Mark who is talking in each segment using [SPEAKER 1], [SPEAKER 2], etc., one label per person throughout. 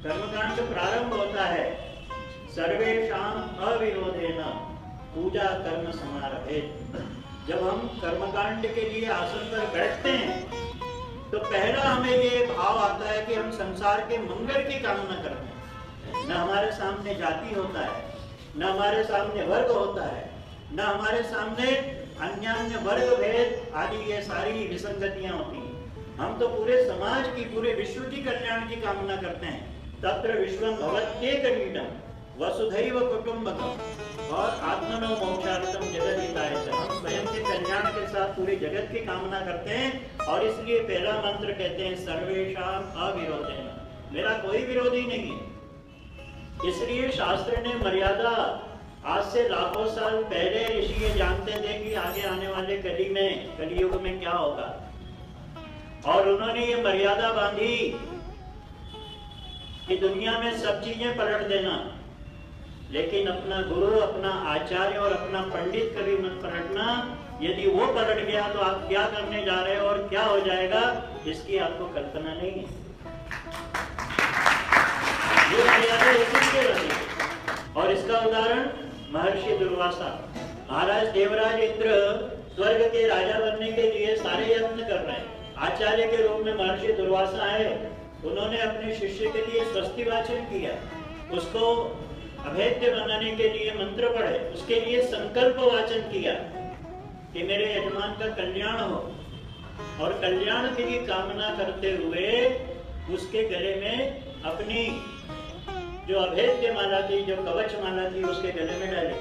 [SPEAKER 1] कर्मकांड प्रारंभ होता है सर्वेषां अविरोधेन पूजा कर्म समारभे। जब हम कर्मकांड के लिए आसन पर बैठते हैं तो पहला हमें ये भाव आता है कि हम संसार के मंगल की कामना करते हैं। न हमारे सामने जाति होता है, न हमारे सामने वर्ग होता है, न हमारे सामने अन्य वर्ग भेद आदि ये सारी विसंगतियां होती हैं। हम तो पूरे समाज की, पूरे विश्व की कल्याण की कामना करते हैं। तत्र विश्वम भवत्येकमीडं वसुधैव कुटुंबकम् और आत्मनो मोक्षार्थम जगद्हिताय च। हम स्वयं के कल्याण के साथ पूरे जगत की कामना करते हैं और इसलिए पहला मंत्र कहते हैं सर्वेषां अविरोधेन, मेरा कोई विरोधी नहीं है। इसलिए शास्त्र ने मर्यादा, आज से लाखों साल पहले ऋषि ये जानते थे कि आगे आने वाले कलियुग में क्या होगा, और उन्होंने ये मर्यादा बांधी कि दुनिया में सब चीजें पलट देना, लेकिन अपना गुरु, अपना आचार्य और अपना पंडित कभी मत पलटना। यदि वो पलट गया तो आप क्या करने जा रहे हो और क्या हो जाएगा, इसकी आपको कल्पना नहीं है। ये मर्यादा इसलिए बनी। और इसका उदाहरण महर्षि दुर्वासा। महाराज देवराज इंद्र स्वर्ग के राजा बनने के लिए सारे यत्न कर रहे हैं। आचार्य के रूप में महर्षि दुर्वासा आए, उन्होंने अपने शिष्य के लिए स्वस्ति वाचन किया, उसको अभेद्य बनाने के लिए मंत्र पढ़े, उसके लिए संकल्प वाचन किया कि मेरे यजमान का कल्याण हो, और कल्याण की कामना करते हुए उसके गले में अपनी जो अभेद्य माला थी, जो कवच माला थी, उसके गले में डाली।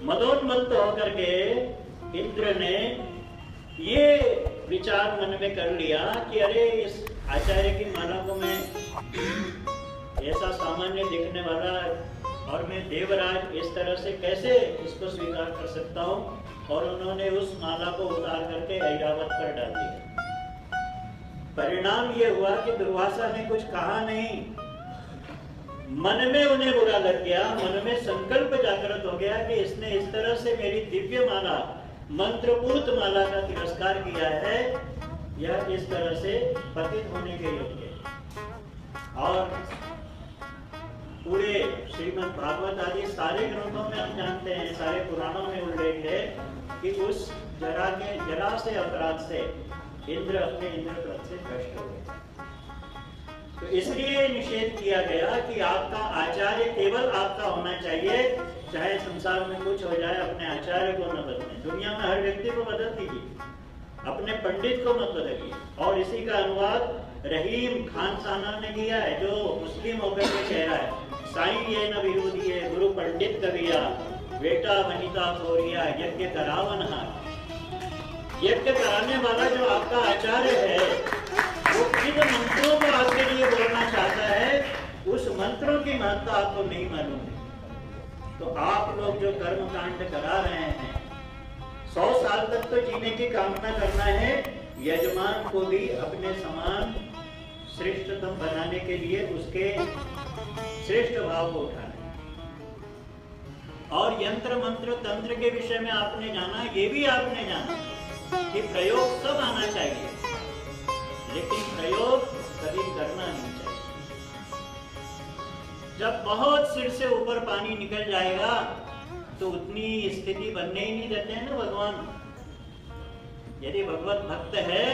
[SPEAKER 1] मदोन्मत्त होकर के इंद्र ने ये विचार मन में कर लिया कि अरे इस आचार्य की माला को मैं ऐसा सामान्य दिखने वाला और मैं देवराज इस तरह से कैसे इसको स्वीकार कर सकता हूँ, और उन्होंने उस माला को उतार करके ऐरावत पर डाल दिया। परिणाम ये हुआ कि दुर्वासा ने कुछ कहा नहीं, मन में उन्हें बुरा लग गया, मन में संकल्प जागृत हो गया कि इसने इस तरह से मेरी दिव्य माला, मंत्रपूत माला का तिरस्कार किया है, यह इस तरह से पतित होने के योग्य है। और पूरे श्रीमद् भागवत आदि सारे ग्रंथों में हम जानते हैं, सारे पुराणों में उल्लेख है कि उस जरा से अपराध से इंद्र अपने इंद्रप्रस्थ से भ्रष्ट हो गए। तो इसलिए निषेध किया गया कि आपका आचार्य केवल आपका होना चाहिए, चाहे संसार में कुछ हो जाए, अपने आचार्य को न बदलें। दुनिया में हर व्यक्ति को बदल दीजिए, अपने पंडित को मत बदलिए। और इसी का अनुवाद रहीम खान साना ने किया है, जो मुस्लिम होकर के कह रहा है, साईं ये न विरोधी है गुरु पंडित कविया, बेटा वनिता खोरिया यज्ञ करावन हार। यज्ञ कराने वाला जो आपका आचार्य है, वो किन मंत्रों को आपके लिए बोलना चाहता है, उस मंत्रों की महत्ता आपको नहीं मालूम है। तो आप लोग जो कर्म कांड करा रहे हैं, 100 साल तक तो जीने की कामना करना है, यजमान को भी अपने समान श्रेष्ठतम बनाने के लिए उसके श्रेष्ठ भाव को उठाना है। और यंत्र मंत्र तंत्र के विषय में आपने जाना, ये भी आपने जाना कि प्रयोग सब आना चाहिए, लेकिन प्रयोग कभी करना नहीं चाहिए। जब बहुत सिर से ऊपर पानी निकल जाएगा तो उतनी स्थिति बनने ही नहीं देते हैं ना भगवान। यदि भगवत भक्त है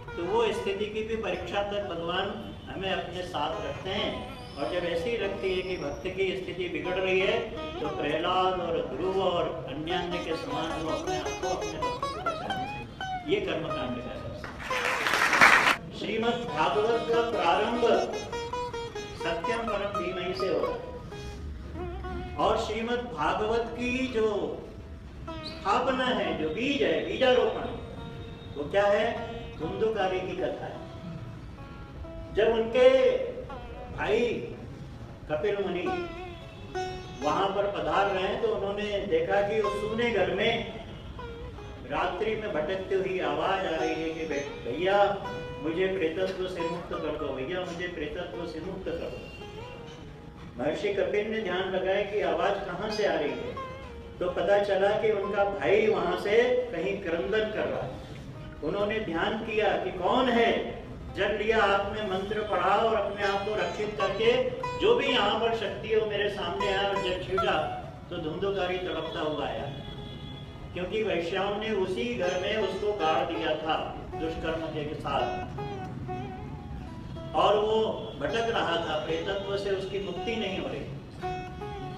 [SPEAKER 1] तो वो स्थिति की भी परीक्षा तक भगवान हमें अपने साथ रखते हैं। और जब ऐसी लगती है कि भक्त की स्थिति बिगड़ रही है, तो प्रहलाद और ध्रुव और अन्य के समान वो अपने आप को अपने भक्त को बचाने से, ये कर्मकांड का है। श्रीमद् भागवत का प्रारंभ सत्यम परम धीमहि से हो, और श्रीमद् भागवत की जो स्थापना है, जो बीज है, बीजारोपण, वो क्या है? धुंधुकारी की कथा है। जब उनके भाई कपिल मुनि वहां पर पधार रहे हैं तो उन्होंने देखा कि उस सूने घर में रात्रि में भटकती हुई आवाज आ रही है कि भैया मुझे प्रेतत्व से मुक्त कर दो, भैया मुझे प्रेतत्व से मुक्त कर दो। महर्षि कपिल ने ध्यान लगाया कि आवाज कहां से आ रही है, तो पता चला कि उनका भाई वहां से कहीं क्रंदन कर रहा है। उन्होंने ध्यान किया कि कौन है, जल लिया, हाथ में मंत्र पढ़ा और अपने आप को रक्षित करके जो भी यहाँ पर शक्ति हो मेरे सामने आया और जब छूटा तो धुंधुकारी तड़पता हुआ आया, क्योंकि वैश्याओं ने उसी घर में उसको गाड़ दिया था दुष्कर्म के साथ, और वो भटक रहा था, प्रेतत्व से उसकी मुक्ति नहीं हो रही।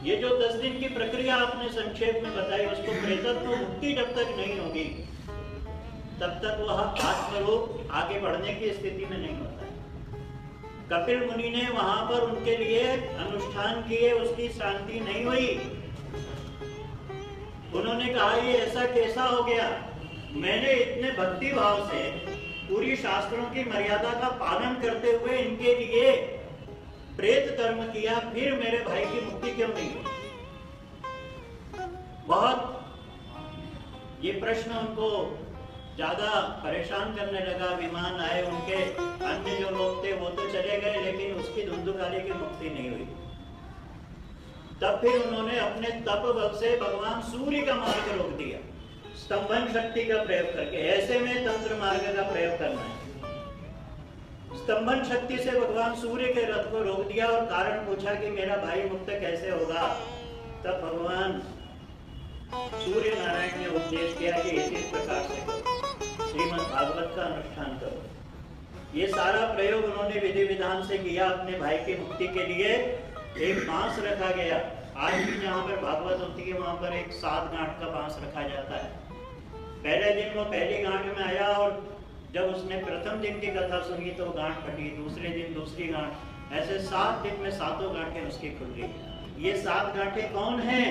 [SPEAKER 1] ये जो 10 दिन की प्रक्रिया आपने संक्षेप में बताई, उसको प्रेतत्व मुक्ति जब तक नहीं होगी तब तक वह आत्मरूप आगे बढ़ने की स्थिति में नहीं होता है। कपिल मुनि ने वहां पर उनके लिए अनुष्ठान किए, उसकी शांति नहीं हुई। उन्होंने कहा ये ऐसा कैसा हो गया, मैंने इतने भक्ति भाव से पूरी शास्त्रों की मर्यादा का पालन करते हुए इनके लिए प्रेत कर्म किया, फिर मेरे भाई की मुक्ति क्यों नहीं हुई? बहुत ये प्रश्न उनको ज्यादा परेशान करने लगा। विमान आए, उनके अन्य जो लोग थे वो तो चले गए, लेकिन उसकी धुंधुकारी की मुक्ति नहीं हुई। तब फिर उन्होंने अपने तप बल से भगवान सूर्य का मार्ग रोक दिया, स्तंभन शक्ति का प्रयोग करके। ऐसे में तंत्र मार्ग का प्रयोग करना है। स्तंभन शक्ति से भगवान सूर्य के रथ को रोक दिया और कारण पूछा कि मेरा भाई मुक्त कैसे होगा। तब भगवान सूर्य नारायण ने उपदेश किया कि इसी प्रकार से करो, श्रीमद् भागवत का अनुष्ठान करो। ये सारा प्रयोग उन्होंने विधि विधान से किया अपने भाई की मुक्ति के लिए। एक बांस रखा गया, आज भी जहाँ पर भागवत होती है वहां पर एक 7 गांठ का बांस रखा जाता है। पहले दिन वो पहली गांठ में आया और जब उसने प्रथम दिन की कथा सुनी तो गांठ फटी, दूसरे दिन दूसरी गांठ, ऐसे 7 दिन में 7 गांठें उसकी खुल गई। ये 7 गांठें कौन हैं?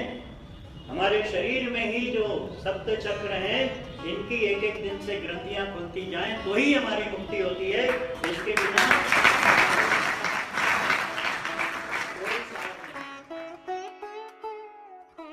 [SPEAKER 1] हमारे शरीर में ही जो सप्त चक्र हैं, इनकी एक एक दिन से ग्रंथियां खुलती जाएं तो ही हमारी मुक्ति होती है। इसके बिना